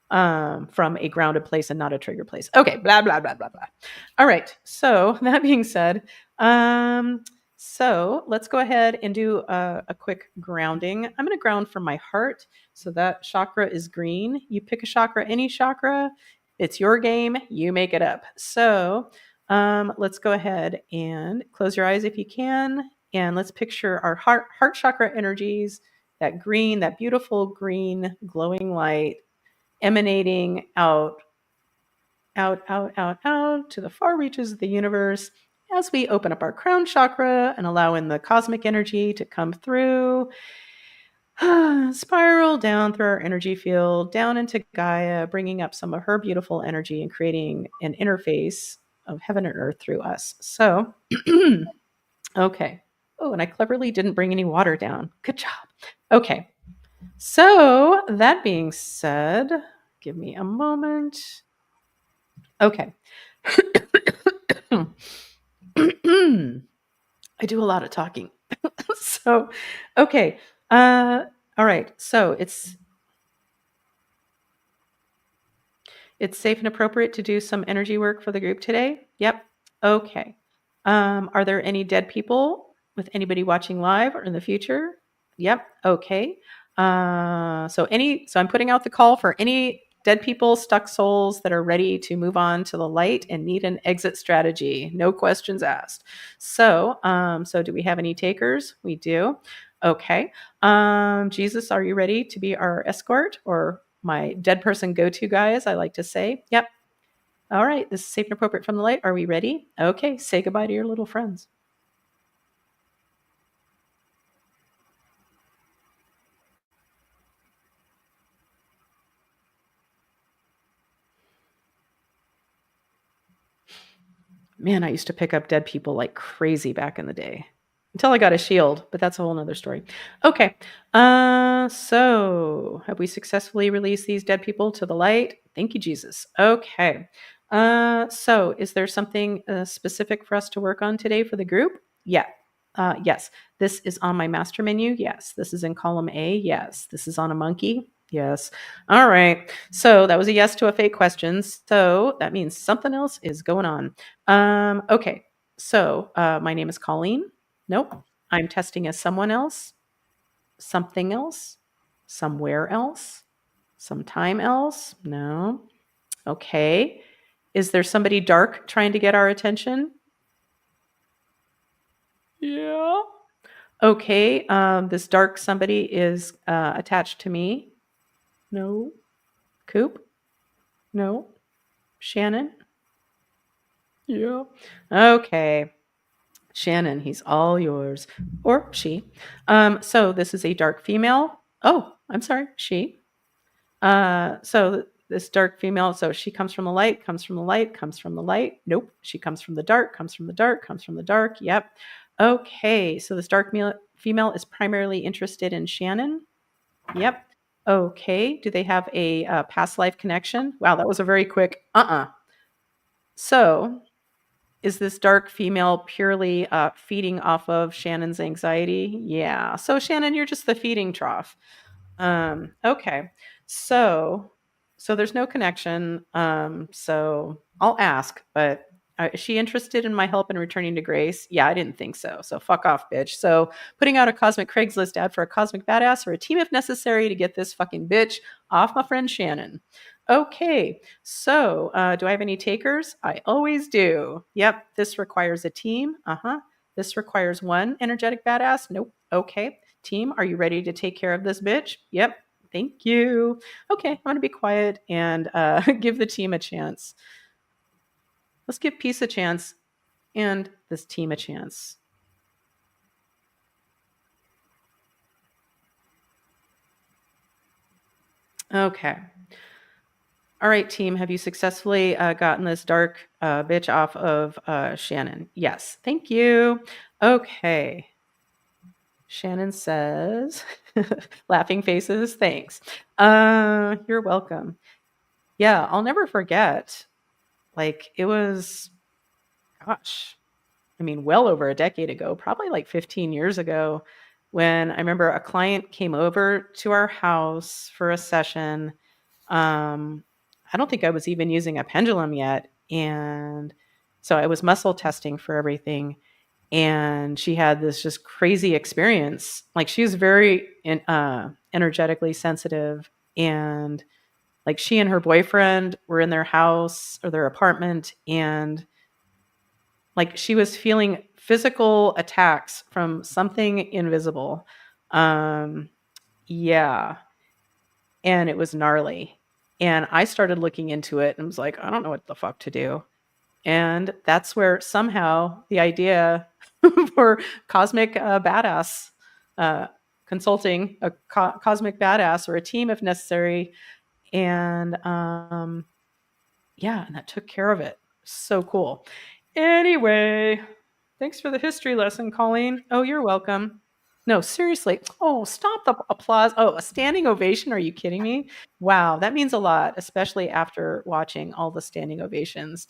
from a grounded place and not a trigger place. Okay, blah, blah, blah, blah, blah. All right. So that being said, so let's go ahead and do a quick grounding. I'm going to ground from my heart. So that chakra is green. You pick a chakra, any chakra. It's your game. You make it up. So let's go ahead and close your eyes if you can. And let's picture our heart chakra energies, that green, that beautiful green glowing light emanating out to the far reaches of the universe as we open up our crown chakra and allow in the cosmic energy to come through, spiral down through our energy field, down into Gaia, bringing up some of her beautiful energy and creating an interface of heaven and earth through us. So, okay. Oh, and I cleverly didn't bring any water down. Good job. Okay. So that being said, give me a moment. Okay. I do a lot of talking. So, okay. All right. So it's safe and appropriate to do some energy work for the group today. Yep. Okay. Are there any dead people with anybody watching live or in the future? Yep. Okay. So I'm putting out the call for any dead people, stuck souls that are ready to move on to the light and need an exit strategy. No questions asked. So do we have any takers? We do. Okay. Jesus, are you ready to be our escort or my dead person go-to guy, as I like to say? Yep. All right. This is safe and appropriate from the light. Are we ready? Okay. Say goodbye to your little friends. Man, I used to pick up dead people like crazy back in the day until I got a shield, but that's a whole nother story. Okay. So have we successfully released these dead people to the light? Thank you, Jesus. Okay. So is there something specific for us to work on today for the group? Yeah. Yes. This is on my master menu. Yes. This is in column A. Yes. This is on a monkey. Yes. All right. So that was a yes to a fake question. So that means something else is going on. Okay. So my name is Colleen. Nope. I'm testing as someone else, something else, somewhere else, sometime else. No. Okay. Is there somebody dark trying to get our attention? Yeah. Okay. This dark somebody is attached to me. No. Coop? No. Shannon? Yeah. Okay. Shannon, he's all yours. Or she. So this is a dark female. Oh, I'm sorry. She. So this dark female, so she comes from the light, comes from the light, comes from the light. Nope. She comes from the dark, comes from the dark, comes from the dark. Yep. Okay. So this dark female is primarily interested in Shannon. Yep. Okay. Do they have a past life connection? Wow, that was a very quick So is this dark female purely feeding off of Shannon's anxiety? Yeah. So Shannon, you're just the feeding trough. Okay. So there's no connection. So I'll ask, but is she interested in my help in returning to Grace? Yeah, I didn't think so. So fuck off, bitch. So putting out a cosmic Craigslist ad for a cosmic badass or a team if necessary to get this fucking bitch off my friend Shannon. Okay. So do I have any takers? I always do. Yep. This requires a team. This requires one energetic badass. Nope. Okay. Team, are you ready to take care of this bitch? Yep. Thank you. Okay, I'm going to be quiet and give the team a chance. Let's give Peace a chance and this team a chance. Okay. All right, team, have you successfully gotten this dark bitch off of Shannon? Yes. Thank you. Okay. Shannon says, laughing faces, thanks. You're welcome. Yeah, I'll never forget. Like, it was, gosh, I mean, well over a decade ago, probably like 15 years ago, when I remember a client came over to our house for a session. I don't think I was even using a pendulum yet. And so I was muscle testing for everything. And she had this just crazy experience. Like, she was very energetically sensitive. And like, she and her boyfriend were in their house or their apartment, and like, she was feeling physical attacks from something invisible. Yeah. And it was gnarly. And I started looking into it and was like, I don't know what the fuck to do. And that's where somehow the idea for cosmic badass consulting, a cosmic badass or a team if necessary. And yeah, and that took care of it. So cool. Anyway, thanks for the history lesson, Colleen. Oh, you're welcome. No, seriously. Oh, stop the applause. Oh, a standing ovation. Are you kidding me? Wow, that means a lot, especially after watching all the standing ovations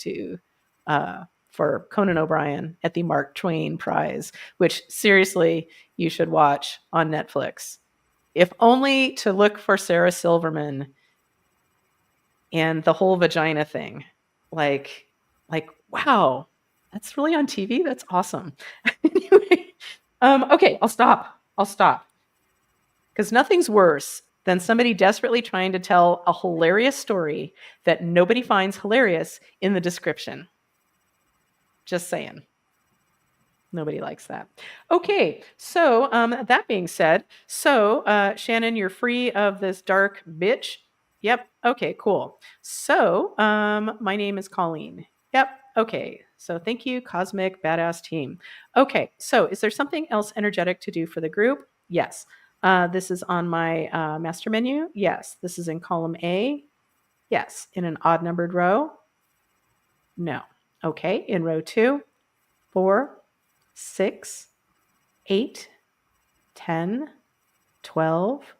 for Conan O'Brien at the Mark Twain Prize, which seriously you should watch on Netflix, if only to look for Sarah Silverman and the whole vagina thing. Like, wow, that's really on TV. That's awesome. Anyway, okay, I'll stop. Because nothing's worse than somebody desperately trying to tell a hilarious story that nobody finds hilarious in the description. Just saying. Nobody likes that. Okay, so that being said, so Shannon, you're free of this dark bitch. Yep. Okay, cool. So my name is Colleen. Yep. Okay. So thank you, Cosmic Badass Team. Okay, so is there something else energetic to do for the group? Yes. This is on my master menu. Yes. This is in column A. Yes. In an odd numbered row? No. Okay. In row 2, 4, 6, 8, 10, 12,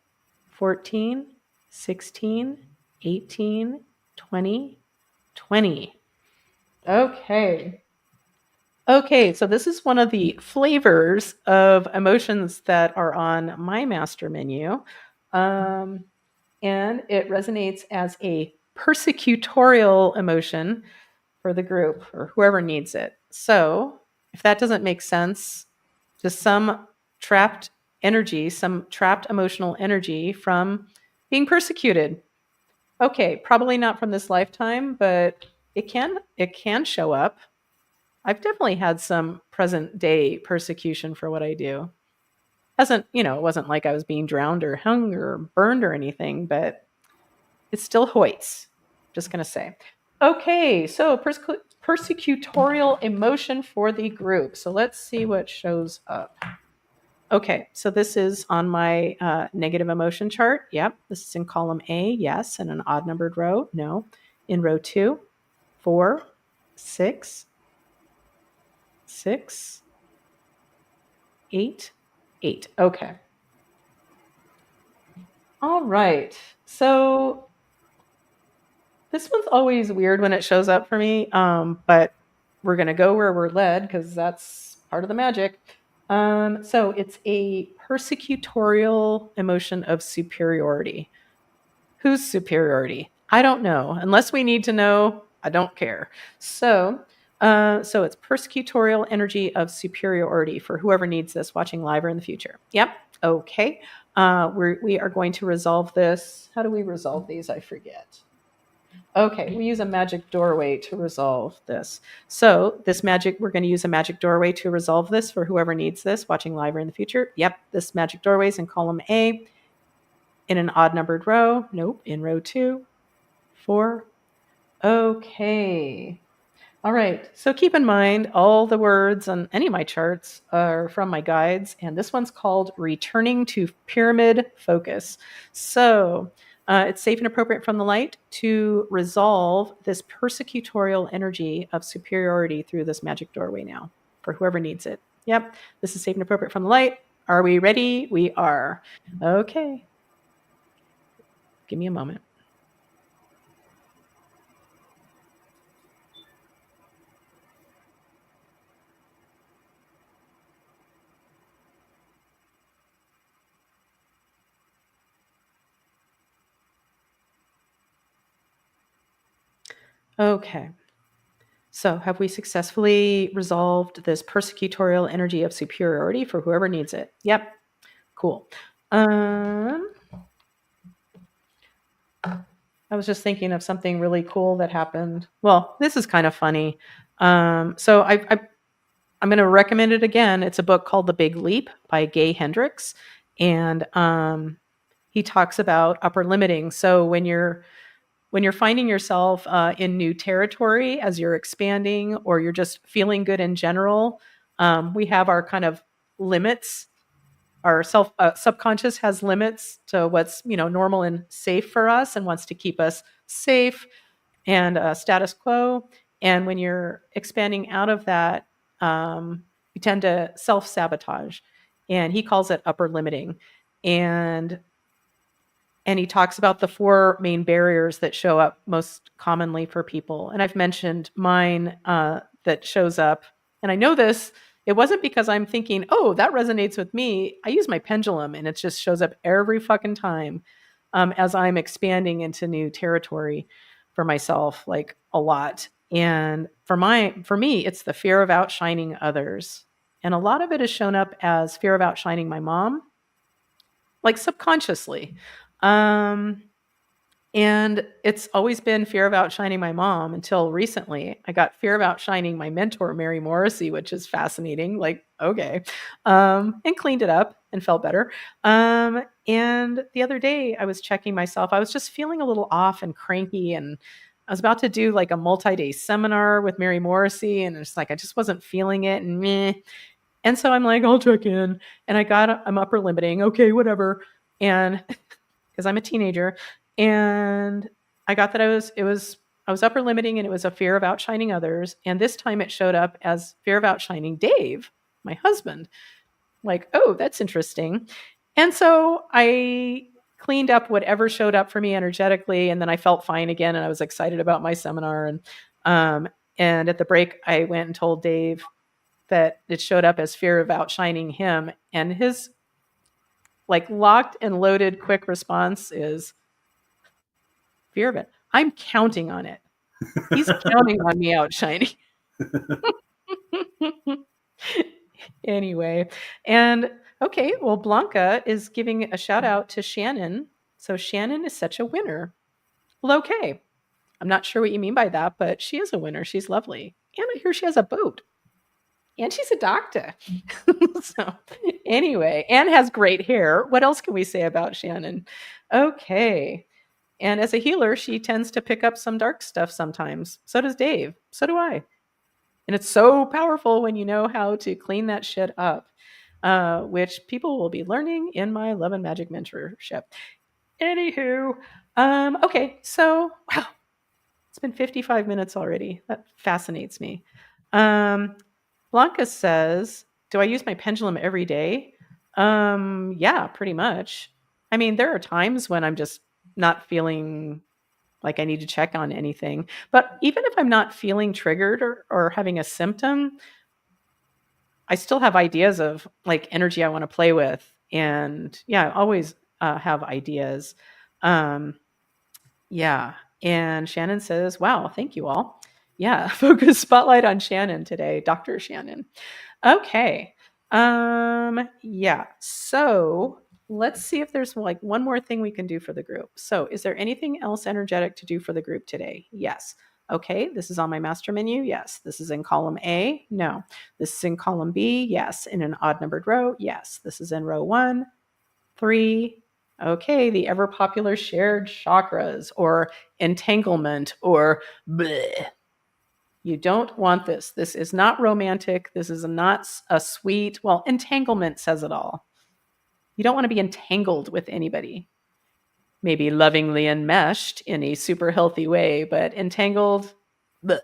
14, 16, 18, 20, 20. Okay. Okay, so this is one of the flavors of emotions that are on my master menu. And it resonates as a persecutorial emotion for the group or whoever needs it. So, if that doesn't make sense, just some trapped energy, some trapped emotional energy from being persecuted. Okay, probably not from this lifetime, but it can show up. I've definitely had some present day persecution for what I do. Hasn't, it wasn't like I was being drowned or hung or burned or anything, but it still hoits. Just going to say. Okay, so persecutorial emotion for the group. So let's see what shows up. Okay, so this is on my negative emotion chart. Yep, this is in column A, yes, in an odd numbered row. No, in row 2, 4, 6, 6, 8, 8. Okay. All right. So this one's always weird when it shows up for me, but we're going to go where we're led because that's part of the magic. So it's a persecutorial emotion of superiority. Whose superiority? I don't know. Unless we need to know, I don't care. So it's persecutorial energy of superiority for whoever needs this watching live or in the future. Yep. Okay. We are going to resolve this. How do we resolve these? I forget. Okay, we use a magic doorway to resolve this. So we're going to use a magic doorway to resolve this for whoever needs this watching live or in the future. Yep, this magic doorway is in column A in an odd numbered row. Nope, in row 2, 4. Okay. All right, so keep in mind all the words on any of my charts are from my guides, and this one's called Returning to Pyramid Focus. So it's safe and appropriate from the light to resolve this persecutorial energy of superiority through this magic doorway now for whoever needs it. Yep, this is safe and appropriate from the light. Are we ready? We are. Okay. Give me a moment. Okay. So have we successfully resolved this persecutorial energy of superiority for whoever needs it? Yep. Cool. I was just thinking of something really cool that happened. Well, this is kind of funny. So I'm going to recommend it again. It's a book called The Big Leap by Gay Hendricks. And he talks about upper limiting. So when you're finding yourself in new territory as you're expanding or you're just feeling good in general, we have our kind of limits. Our subconscious has limits to what's normal and safe for us and wants to keep us safe and status quo. And when you're expanding out of that, you tend to self-sabotage. And he calls it upper limiting. And he talks about the 4 main barriers that show up most commonly for people. And I've mentioned mine that shows up. And I know this, it wasn't because I'm thinking, oh, that resonates with me. I use my pendulum and it just shows up every fucking time as I'm expanding into new territory for myself, like a lot. And for me, it's the fear of outshining others. And a lot of it has shown up as fear of outshining my mom, like subconsciously. And it's always been fear of outshining my mom until recently. I got fear of outshining my mentor, Mary Morrissey, which is fascinating. Like, okay. And cleaned it up and felt better. And the other day I was checking myself. I was just feeling a little off and cranky, and I was about to do like a multi-day seminar with Mary Morrissey, and it's like I just wasn't feeling it, and meh. And so I'm like, I'll check in. And I'm upper limiting. Okay, whatever. And because I'm a teenager, and I got that I was upper limiting, and it was a fear of outshining others. And this time it showed up as fear of outshining Dave, my husband. Like, oh, that's interesting. And so I cleaned up whatever showed up for me energetically, and then I felt fine again, and I was excited about my seminar. And at the break, I went and told Dave, that it showed up as fear of outshining him. And his like locked and loaded quick response is fear of it. I'm counting on it. He's counting on me outshining. Anyway, and okay, well, Blanca is giving a shout out to Shannon. So Shannon is such a winner. Well, okay. I'm not sure what you mean by that, but she is a winner. She's lovely. And I hear she has a boat. And she's a doctor. So, anyway, Anne has great hair. What else can we say about Shannon? Okay. And as a healer, she tends to pick up some dark stuff sometimes. So does Dave. So do I. And it's so powerful when you know how to clean that shit up, which people will be learning in my Love and Magic mentorship. Anywho, okay, so wow, it's been 55 minutes already. That fascinates me. Blanca says, do I use my pendulum every day? Yeah, pretty much. I mean, there are times when I'm just not feeling like I need to check on anything. But even if I'm not feeling triggered or having a symptom, I still have ideas of like energy I want to play with. And yeah, I always have ideas. Yeah. And Shannon says, wow, thank you all. Yeah, focus spotlight on Shannon today, Dr. Shannon. Okay. Yeah. So let's see if there's like one more thing we can do for the group. So is there anything else energetic to do for the group today? Yes. Okay. This is on my master menu. Yes. This is in column A. No. This is in column B. Yes. In an odd numbered row. Yes. This is in row 1, 3. Okay. The ever popular shared chakras or entanglement or bleh. You don't want this. This is not romantic. This is not a sweet, well, entanglement says it all. You don't want to be entangled with anybody. Maybe lovingly enmeshed in a super healthy way, but entangled. Bleh.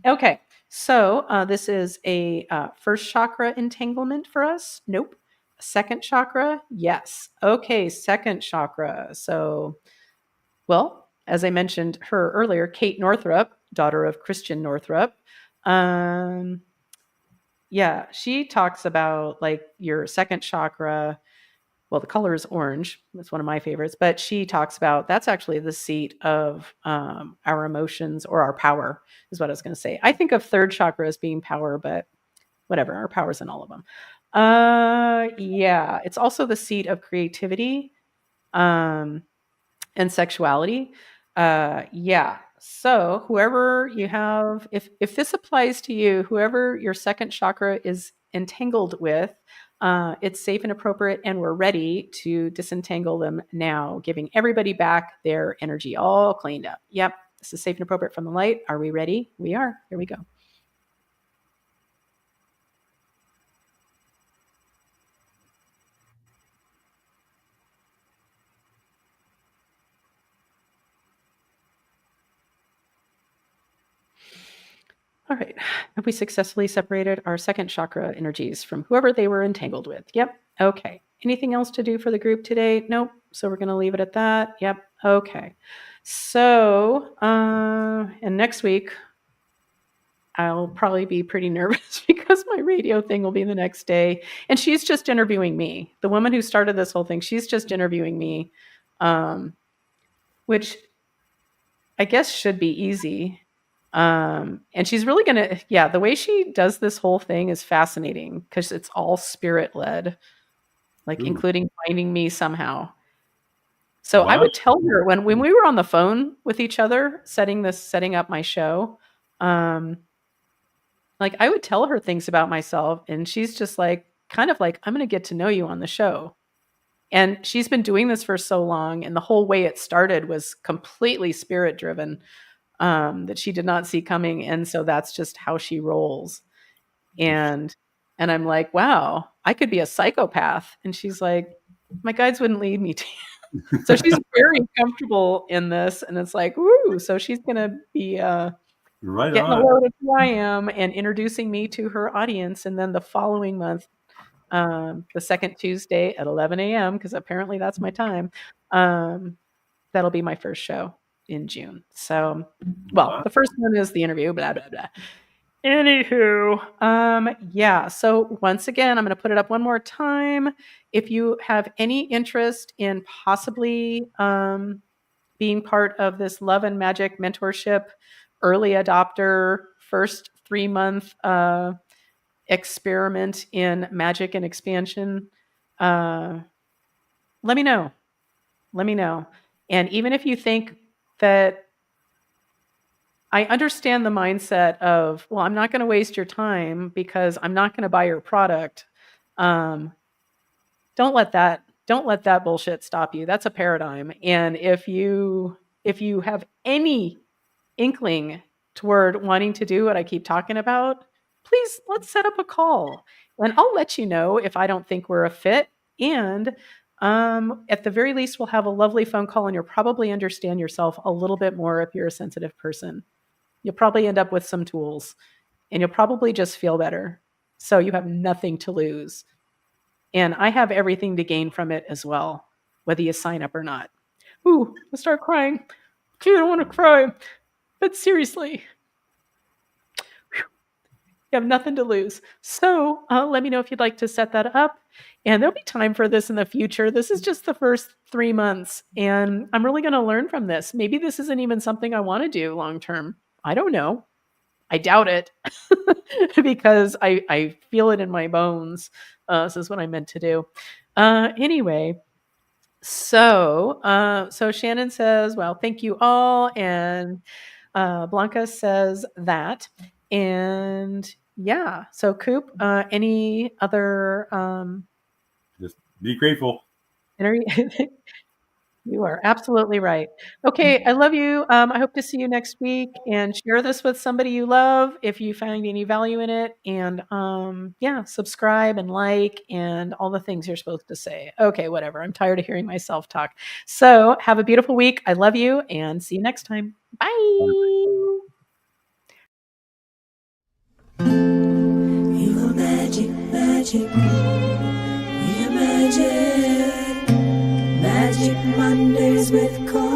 Okay, so this is a first chakra entanglement for us. Nope. Second chakra? Yes. Okay, second chakra. So, well, as I mentioned her earlier, Kate Northrup, daughter of Christian Northrup. Yeah, she talks about like your second chakra. Well, the color is orange. That's one of my favorites. But she talks about that's actually the seat of our emotions or our power, is what I was going to say. I think of third chakra as being power, but whatever. Our power's in all of them. Yeah, it's also the seat of creativity and sexuality. Yeah. So whoever you have, if this applies to you, whoever your second chakra is entangled with, it's safe and appropriate, and we're ready to disentangle them now, giving everybody back their energy all cleaned up. Yep, this is safe and appropriate from the light. Are we ready? We are. Here we go. All right. Have we successfully separated our second chakra energies from whoever they were entangled with? Yep. Okay. Anything else to do for the group today? Nope. So we're going to leave it at that. Yep. Okay. So, and next week, I'll probably be pretty nervous because my radio thing will be the next day. And she's just interviewing me. The woman who started this whole thing, she's just interviewing me, which I guess should be easy. And she's really going to, yeah, the way she does this whole thing is fascinating because it's all spirit led, like including finding me somehow. So wow. I would tell her when we were on the phone with each other, setting up my show, like I would tell her things about myself and she's just like, kind of like, I'm going to get to know you on the show. And she's been doing this for so long. And the whole way it started was completely spirit driven. That she did not see coming. And so that's just how she rolls. And I'm like, wow, I could be a psychopath. And she's like, my guides wouldn't lead me to you. So she's very comfortable in this. And it's like, woo. So she's going to be getting a load of who I am and introducing me to her audience. And then the following month, the second Tuesday at 11 a.m., because apparently that's my time, that'll be my first show in June. So, well, the first one is the interview, blah, blah, blah. Anywho, yeah. So once again, I'm going to put it up one more time. If you have any interest in possibly being part of this Love and Magic mentorship, early adopter, first 3-month experiment in magic and expansion, let me know. Let me know. And even if you think that I understand the mindset of, well, I'm not going to waste your time because I'm not going to buy your product. Don't let that bullshit stop you. That's a paradigm. And if you have any inkling toward wanting to do what I keep talking about, please let's set up a call. And I'll let you know if I don't think we're a fit. And at the very least, we'll have a lovely phone call and you'll probably understand yourself a little bit more if you're a sensitive person. You'll probably end up with some tools and you'll probably just feel better. So you have nothing to lose. And I have everything to gain from it as well, whether you sign up or not. Ooh, I start crying. Gee, I don't want to cry. But seriously, you have nothing to lose. So let me know if you'd like to set that up. And there'll be time for this in the future. This is just the first 3 months. And I'm really going to learn from this. Maybe this isn't even something I want to do long term. I don't know. I doubt it because I feel it in my bones. This is what I meant to do. Anyway, so Shannon says, well, thank you all. And Blanca says that. And yeah, so Coop, any other Just be grateful. You are absolutely right. Okay, I love you. I hope to see you next week and share this with somebody you love if you find any value in it. And yeah, subscribe and like and all the things you're supposed to say. Okay, whatever. I'm tired of hearing myself talk. So have a beautiful week. I love you and see you next time. Bye. You are magic, magic. We are magic. Magic Mondays with Cole.